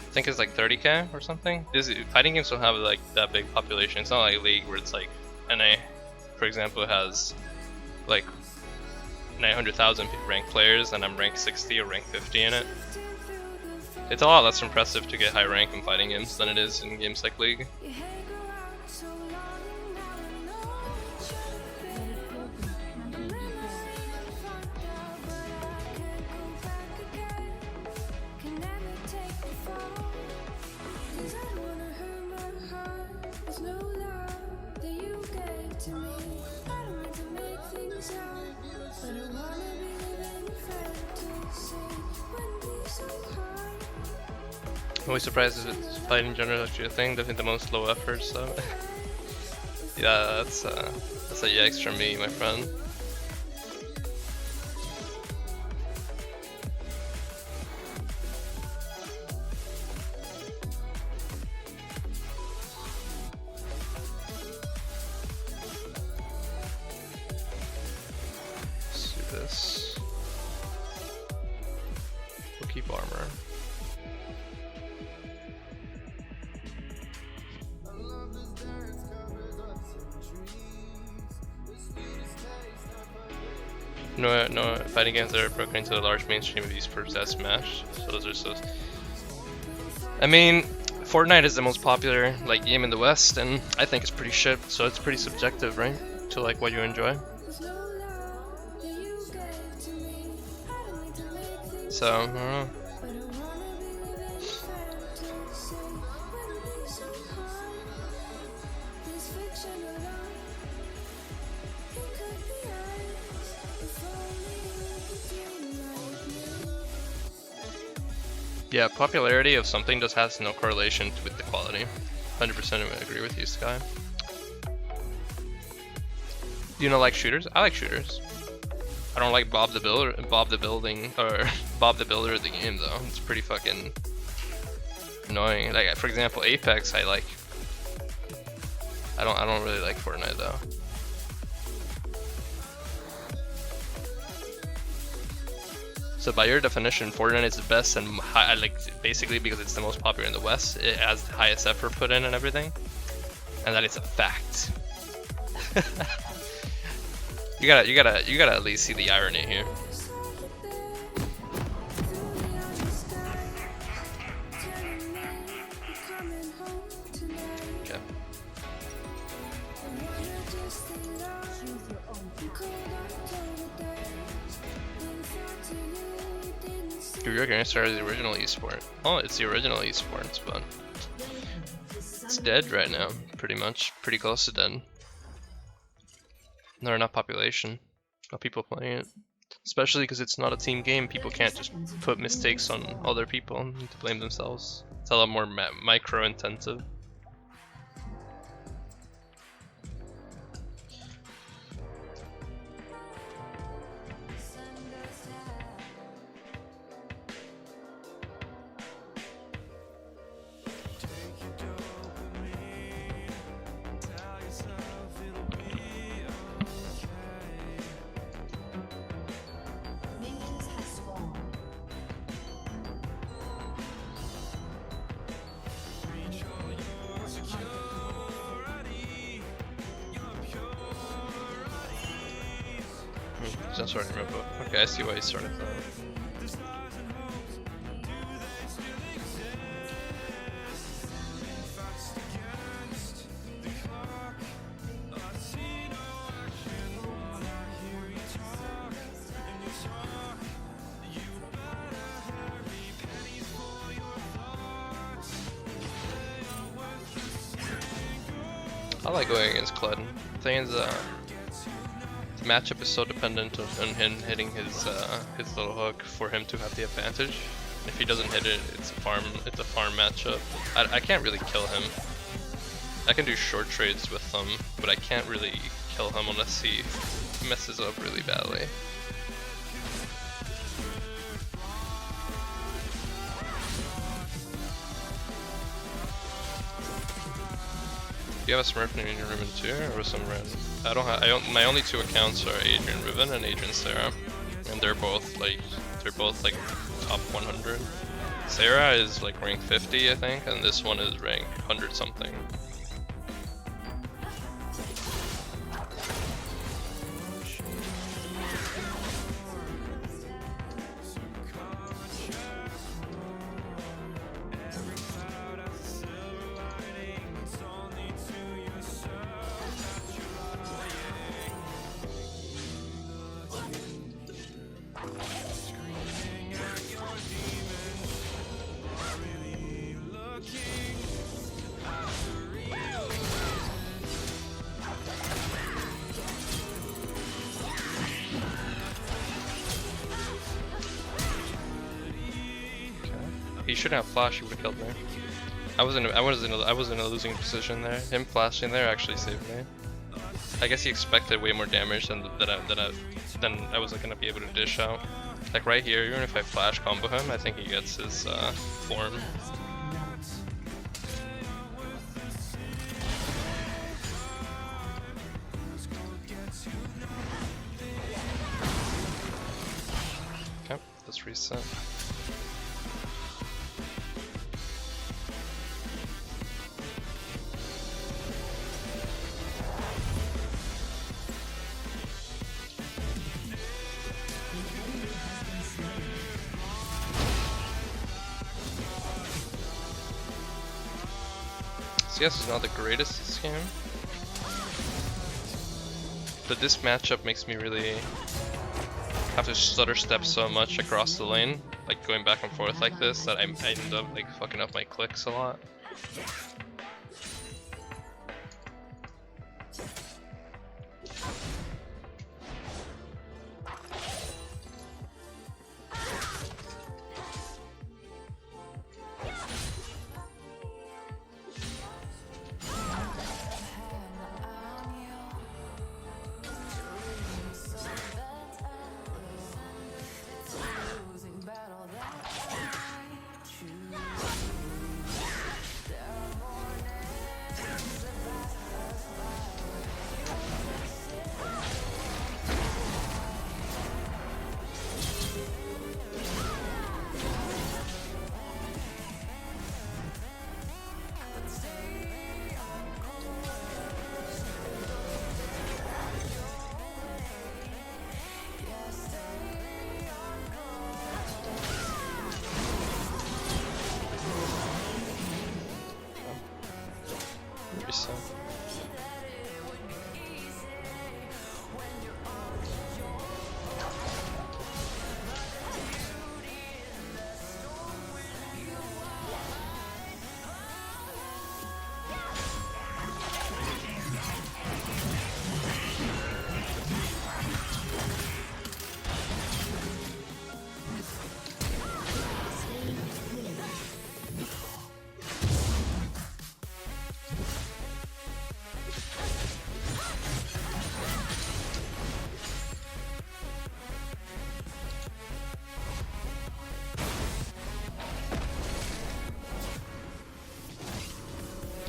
I think it's like 30k or something. Fighting games don't have like that big population. It's not like League where it's like NA, for example, has like 900,000 ranked players, and I'm ranked 60 or ranked 50 in it. It's a lot less impressive to get high rank in fighting games than it is in games like League. I'm always surprised if fighting genre is actually a thing. Definitely the most low effort stuff. Yeah, that's a yikes from me, my friend. Let's do this. We'll keep armor. No fighting games that are broken into the large mainstream of esports as Smash. So those are so. I mean, Fortnite is the most popular like game in the West, and I think it's pretty shit. So it's pretty subjective, right? To like what you enjoy. So I don't know. Yeah, popularity of something just has no correlation with the quality. 100% agree with you, Sky. Do you not like shooters? I like shooters. I don't like Bob the Builder of the game though. It's pretty fucking annoying. Like for example, Apex I like. I don't really like Fortnite though. So by your definition, Fortnite is the best and like basically because it's the most popular in the West. It has the highest effort put in and everything, and that is a fact. you gotta at least see the irony here. Okay. You're gonna start the original esport. Oh, it's the original esports, but it's dead right now, pretty much. Pretty close to dead. Not enough population, not people playing it. Especially because it's not a team game, people can't just put mistakes on other people and to blame themselves. It's a lot more micro-intensive. Just starting to remember. Okay, I see why he started that. I like going against Kled. The thing is, the matchup is so dependent on him hitting his little hook for him to have the advantage. If he doesn't hit it, it's a farm matchup. I can't really kill him. I can do short trades with him, but I can't really kill him unless he messes up really badly. Do you have a Smurf in your Riven too, or some random? I don't. My only two accounts are Adrian Riven and Adrian Sarah, and they're both like top 100. Sarah is like rank 50, I think, and this one is rank 100 something. He shouldn't have flash, he would have killed me. I was in a losing position there. Him flashing there actually saved me. I guess he expected way more damage than I was gonna be able to dish out. Like right here, even if I flash combo him, I think he gets his form. Okay, let's reset. CS is not the greatest this game, but this matchup makes me really have to stutter step so much across the lane, like going back and forth like this, that I end up like fucking up my clicks a lot. So.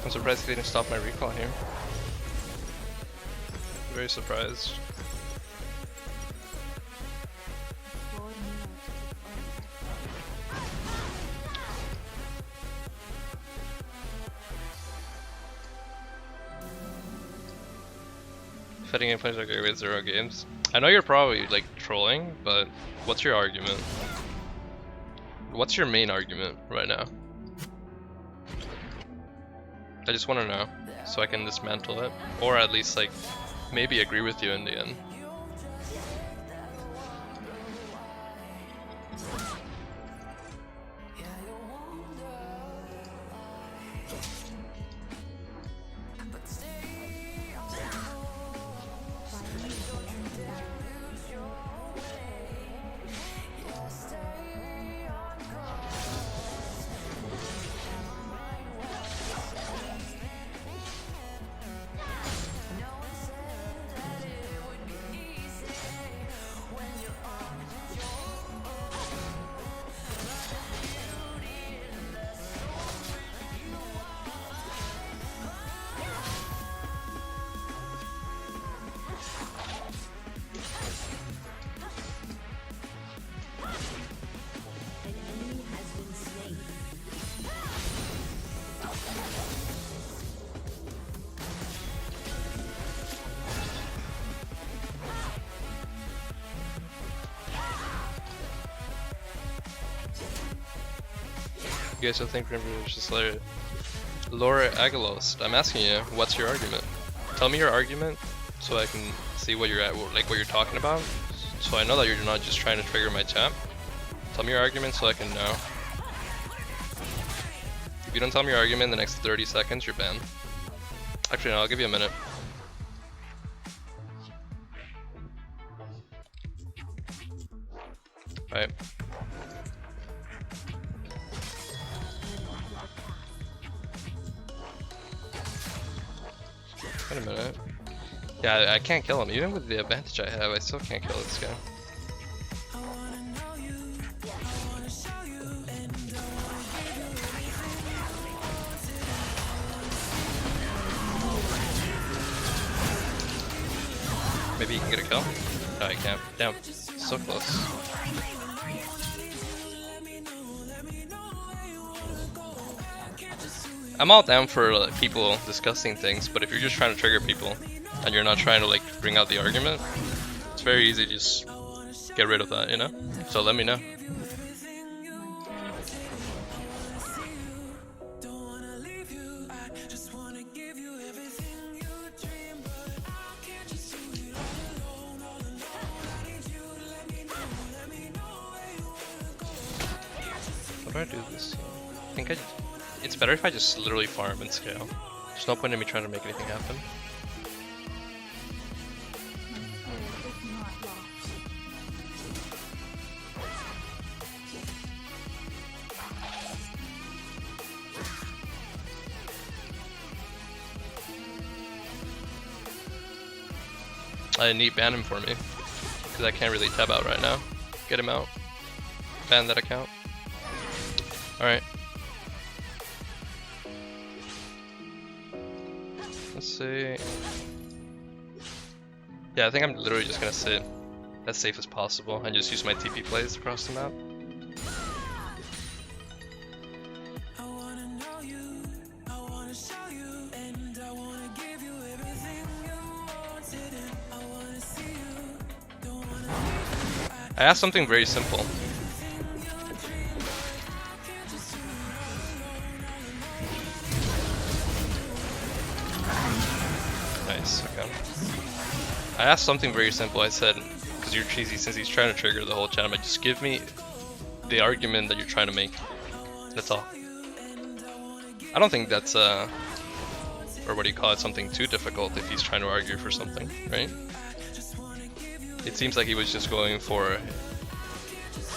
I'm surprised they didn't stop my recall here. Very surprised. Fetting in plays like with 0 games. I know you're probably like trolling, but what's your argument? What's your main argument right now? I just want to know, so I can dismantle it, or at least like maybe agree with you in the end. You guys don't think Grimby just let it. Laura Agalos, I'm asking you, what's your argument? Tell me your argument so I can see what you're at, like what you're talking about. So I know that you're not just trying to trigger my chat. Tell me your argument so I can know. If you don't tell me your argument in the next 30 seconds, you're banned. Actually, no, I'll give you a minute. Alright. Wait a minute. Yeah, I can't kill him. Even with the advantage I have, I still can't kill this guy. Maybe you can get a kill? No, I can't. Damn. So close. I'm all down for like, people discussing things, but if you're just trying to trigger people and you're not trying to like bring out the argument, it's very easy to just get rid of that, you know? So let me know. How do I do this? I think it's better if I just literally farm and scale. There's no point in me trying to make anything happen. I need ban him for me, because I can't really tab out right now. Get him out. Ban that account. Alright. Let's see. Yeah, I think I'm literally just gonna sit as safe as possible and just use my TP plays across the map. I asked something very simple. Nice, okay. I asked something very simple. I said, because you're cheesy, since he's trying to trigger the whole chat, I'm like, just give me the argument that you're trying to make. That's all. I don't think that's, or what do you call it, something too difficult if he's trying to argue for something, right? It seems like he was just going for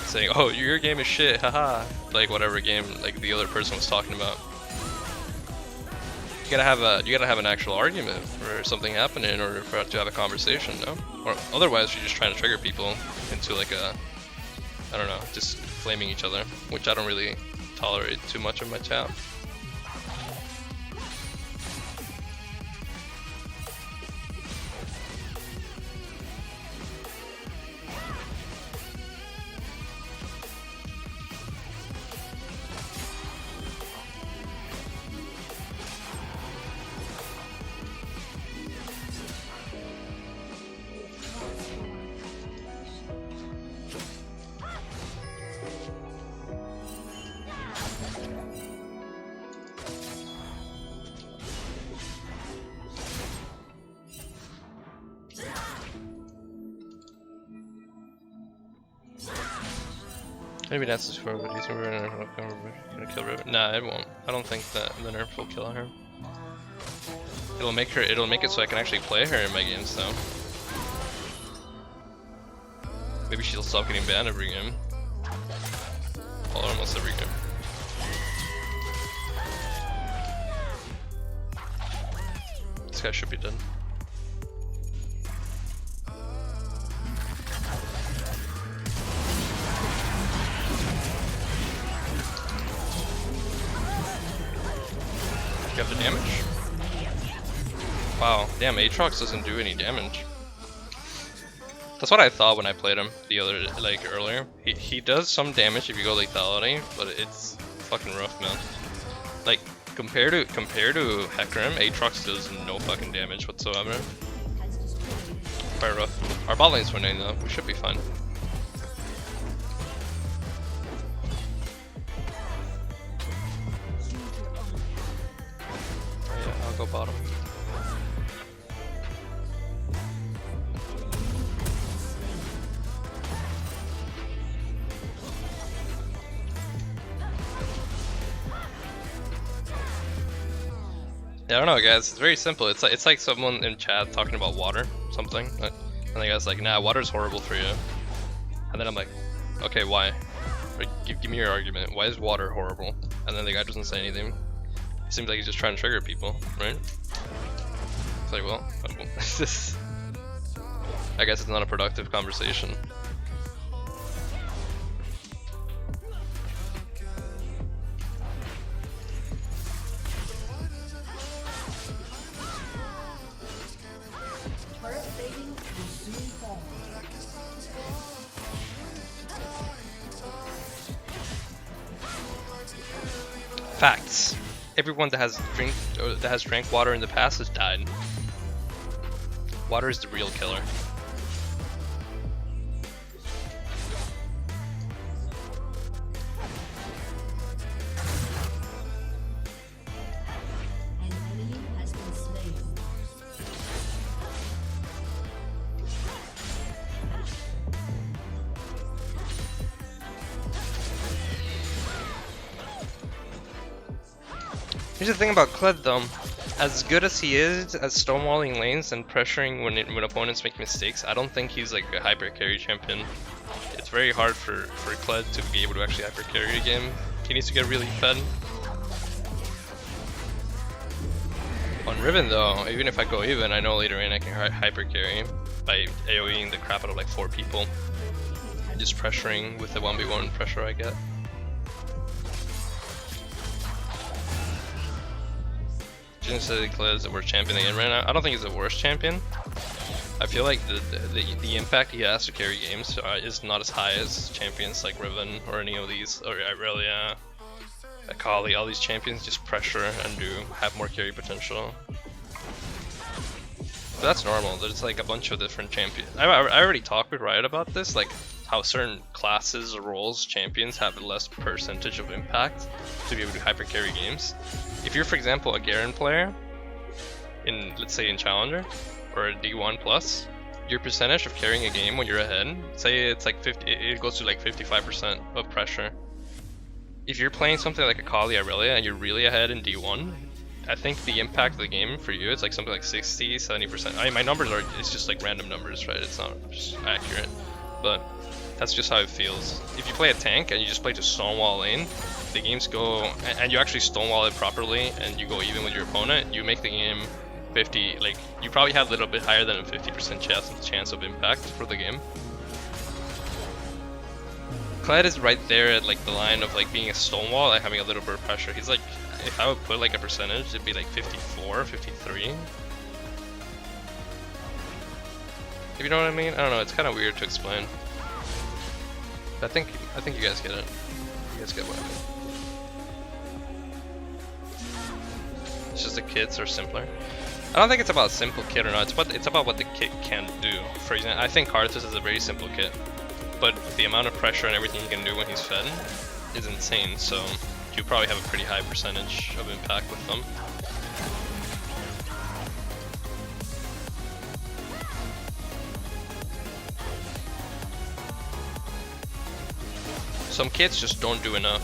saying, oh, your game is shit, haha. Like whatever game like the other person was talking about. You gotta have an actual argument for something happening in order for to have a conversation, no? Or otherwise you're just trying to trigger people into like a, I don't know, just flaming each other, which I don't really tolerate too much of my chat. Maybe that's just for but he's gonna kill Ravey. Nah, it won't. I don't think that the nerf will kill her. It'll make it so I can actually play her in my games though. Maybe she'll stop getting banned every game. Well, almost every game. This guy should be dead. You have the damage? Wow, damn, Aatrox doesn't do any damage. That's what I thought when I played him the other, like earlier. He does some damage if you go lethality, but it's fucking rough, man. Like compared to Hecarim, Aatrox does no fucking damage whatsoever. Quite rough. Our bot lane's winning though, we should be fine. I'll go bottom. Yeah, I don't know, guys. It's very simple. It's like someone in chat talking about water, something. And the guy's like, "Nah, water's horrible for you." And then I'm like, "Okay, why? Like, give me your argument. Why is water horrible?" And then the guy doesn't say anything. It seems like he's just trying to trigger people, right? It's like, well, I guess it's not a productive conversation. Facts. Everyone that has drank water in the past has died. Water is the real killer. Here's the thing about Kled though, as good as he is at stonewalling lanes and pressuring when opponents make mistakes, I don't think he's like a hyper carry champion. It's very hard for Kled to be able to actually hyper carry a game. He needs to get really fed. On Riven though, even if I go even, I know later in I can hyper carry by AoEing the crap out of like 4 people. Just pressuring with the 1v1 pressure I get. Shouldn't say Kled is the worst champion again right now. I don't think he's the worst champion. I feel like the impact he has to carry games is not as high as champions like Riven or any of these, or really Akali. All these champions just pressure and do have more carry potential. But that's normal. There's like a bunch of different champions. I already talked with Riot about this, like how certain classes or roles champions have a less percentage of impact to be able to hyper carry games. If you're, for example, a Garen player in, let's say, in Challenger or a D1 plus, your percentage of carrying a game when you're ahead, say it's like 50, it goes to like 55% of pressure. If you're playing something like Akali Aurelia and you're really ahead in D1, I think the impact of the game for you is like something like 60, 70%. I mean, my numbers are, it's just like random numbers, right? It's not just accurate, but that's just how it feels. If you play a tank and you just play to stonewall lane, the games go, and you actually stonewall it properly and you go even with your opponent, you make the game 50, like, you probably have a little bit higher than a 50% chance of impact for the game. Kled is right there at like the line of like being a stonewall, like having a little bit of pressure. He's like, if I would put like a percentage, it'd be like 54, 53. If you know what I mean? I don't know, it's kind of weird to explain. I think you guys get it. You guys get what I mean. It's just the kits are simpler. I don't think it's about simple kit or not. It's about what the kit can do. For example, I think Karthus is a very simple kit, but the amount of pressure and everything he can do when he's fed is insane. So you probably have a pretty high percentage of impact with them. Some kits just don't do enough.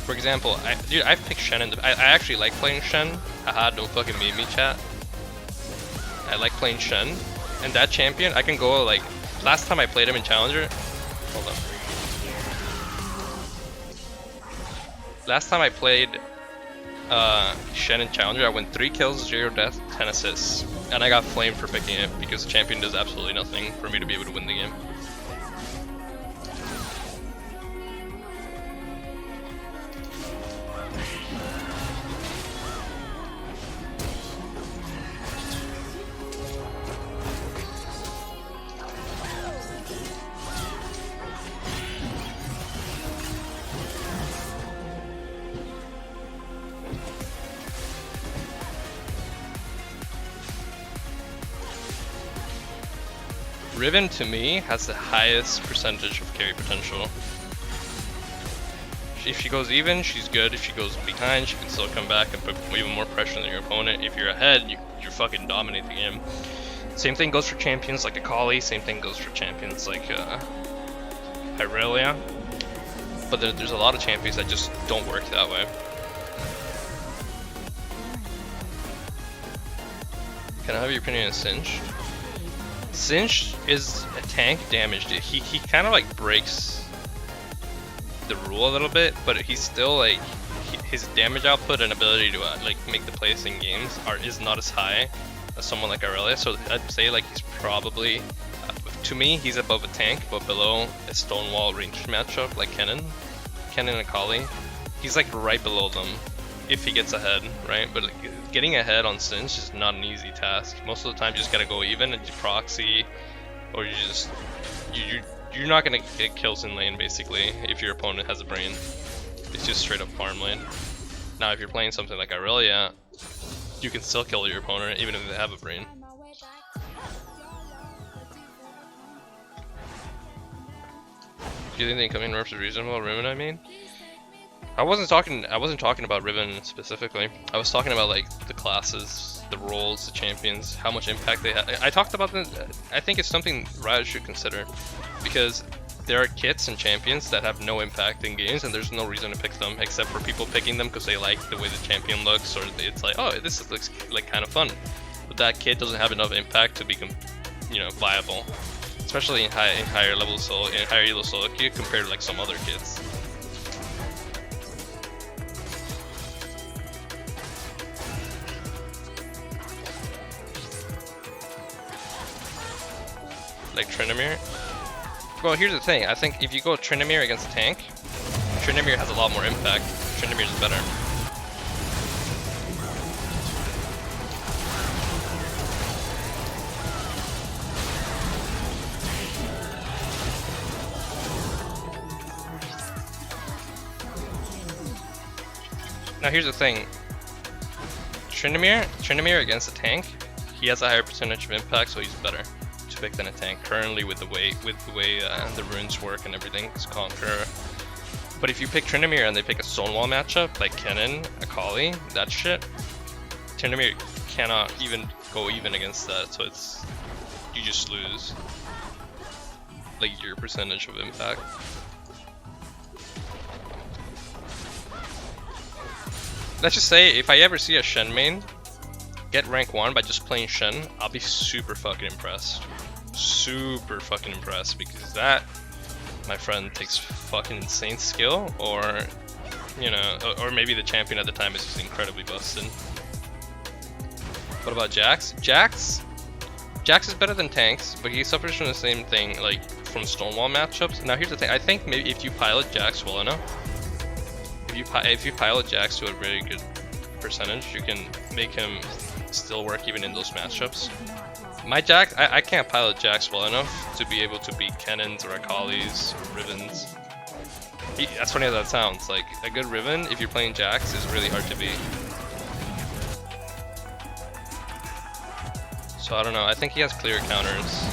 For example, I've picked Shen I actually like playing Shen. Haha, don't fucking meme me, chat. I like playing Shen. And that champion, I can go like, last time I played him in Challenger, hold on. Last time I played Shen in Challenger, I went 3 kills, 0 death, 10 assists. And I got flamed for picking it because the champion does absolutely nothing for me to be able to win the game. Riven, to me, has the highest percentage of carry potential. if she goes even, she's good. If she goes behind, she can still come back and put even more pressure on your opponent. If you're ahead, you fucking dominate the game. Same thing goes for champions like Akali. Same thing goes for champions like Irelia. But there's a lot of champions that just don't work that way. Can I have your opinion on Singed? Singed is a tank damage dude. He kind of like breaks the rule a little bit, but he's still like his damage output and ability to like make the plays in games is not as high as someone like Aurelia. So I'd say like he's probably to me he's above a tank, but below a Stonewall ranged matchup like Kennen and Akali. He's like right below them if he gets ahead, right? But like, getting ahead on Singed is not an easy task. Most of the time you just gotta go even and you proxy, or you're not gonna get kills in lane basically if your opponent has a brain. It's just straight up farm lane. Now if you're playing something like Aurelia, you can still kill your opponent even if they have a brain. Do you think the incoming nerfs are reasonable, Riven? I mean, I wasn't talking about Riven specifically. I was talking about like the classes, the roles, the champions, how much impact they have. I talked about them. I think it's something Riot should consider, because there are kits and champions that have no impact in games, and there's no reason to pick them except for people picking them because they like the way the champion looks, or it's like, oh, this looks like kind of fun. But that kit doesn't have enough impact to become, viable, especially in higher level solo, in higher elo solo queue compared to like some other kits. Like Tryndamere. Well, here's the thing. I think if you go Tryndamere against a tank, Tryndamere has a lot more impact. Tryndamere is better. Now here's the thing. Tryndamere against a tank, he has a higher percentage of impact, so he's better to pick than a tank currently with the way the runes work and everything. It's Conqueror. But if you pick Tryndamere and they pick a Stonewall matchup like Kennen, Akali, that shit, Tryndamere cannot even go even against that, so you just lose like your percentage of impact. Let's just say if I ever see a Shen main get rank 1 by just playing Shen, I'll be super fucking impressed. Super fucking impressed, because that, my friend, takes fucking insane skill, or or maybe the champion at the time is just incredibly busted. What about Jax? Jax is better than tanks, but he suffers from the same thing, like from Stonewall matchups. Now here's the thing, I think maybe if you pilot Jax well enough, if you pilot Jax to a very good percentage, you can make him still work even in those matchups. My Jax, I can't pilot Jax well enough to be able to beat Kennens or Akali's or Rivens. That's funny how that sounds. Like a good Riven, if you're playing Jax, is really hard to beat. So I don't know, I think he has clear counters.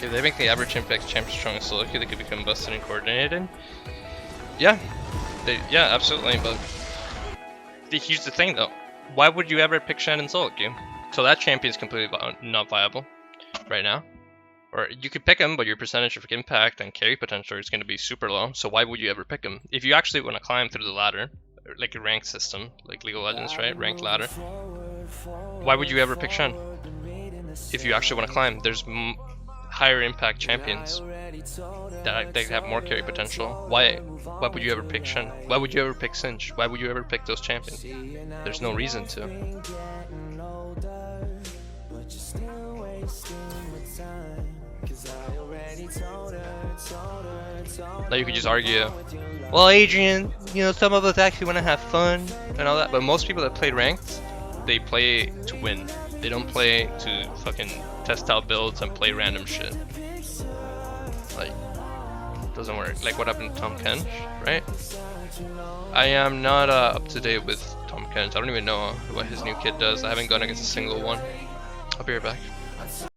If they make the average impact champ strong and solo queue, they could become busted and coordinated. Yeah, absolutely. But here's the thing though, why would you ever pick Shen in solo queue? So that champion is completely not viable right now. Or you could pick him, but your percentage of impact and carry potential is going to be super low. So why would you ever pick him? If you actually want to climb through the ladder, like a ranked system, like League of Legends, right? Ranked ladder. Why would you ever pick Shen? If you actually want to climb, there's higher impact champions that they have more carry potential. Why would you ever pick Shen? Why would you ever pick Singed? Why would you ever pick those champions? There's no reason to. Now you could just argue, well, Adrian, some of us actually want to have fun and all that, but most people that play ranked, they play to win. They don't play to fucking test out builds and play random shit. Like, doesn't work. Like what happened to Tom Kench, right? I am not up to date with Tom Kench. I don't even know what his new kid does. I haven't gone against a single one. I'll be right back.